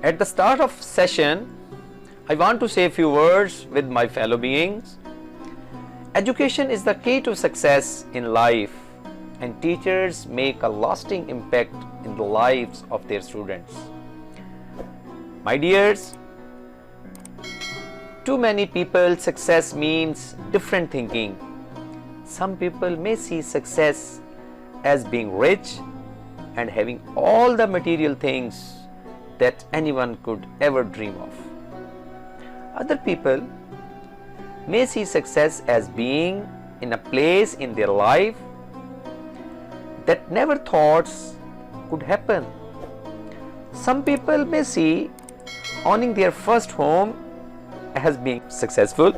At the start of session, I want to say a few words with my fellow beings. Education is the key to success in life, and teachers make a lasting impact in the lives of their students. My dears, too many people success means different thinking. Some people may see success as being rich and having all the material things that anyone could ever dream of. Other people may see success as being in a place in their life that never thought could happen. Some people may see owning their first home as being successful,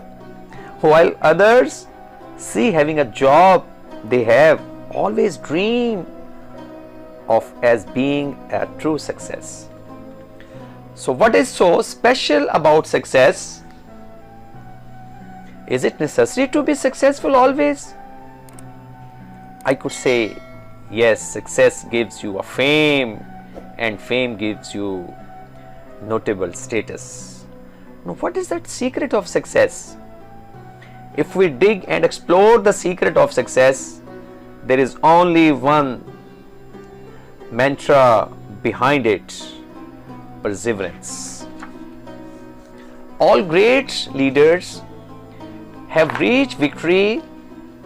while others see having a job they have always dreamed of as being a true success. So what is so special about success? Is it necessary to be successful always? I could say yes, success gives you a fame, and fame gives you notable status. Now, what is that secret of success? If we dig and explore the secret of success, there is only one mantra behind it: perseverance. All great leaders have reached victory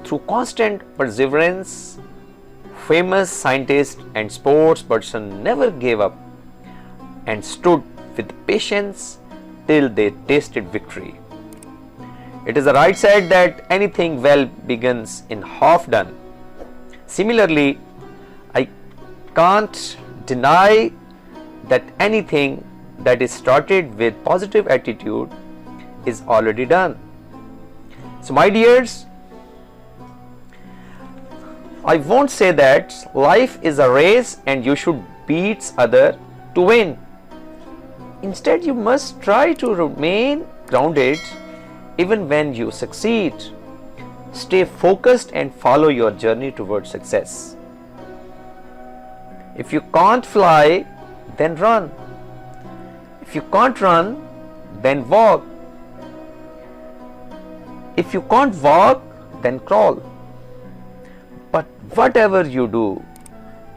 through constant perseverance. Famous scientists and sports person never gave up and stood with patience till they tasted victory. It is the right said that anything well begins in half done. Similarly, I can't deny that anything that is started with positive attitude is already done. So my dears, I won't say that life is a race and you should beat other to win. Instead, you must try to remain grounded even when you succeed. Stay focused and follow your journey towards success. If you can't fly, then run. If you can't run, then walk. If you can't walk, then crawl. But whatever you do,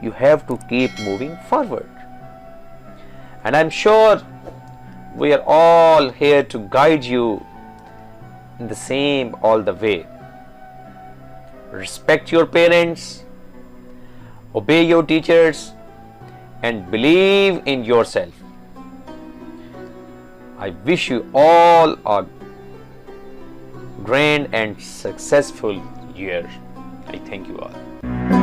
you have to keep moving forward. And I'm sure we are all here to guide you in the same all the way. Respect your parents, obey your teachers, and believe in yourself. I wish you all a grand and successful year. I thank you all.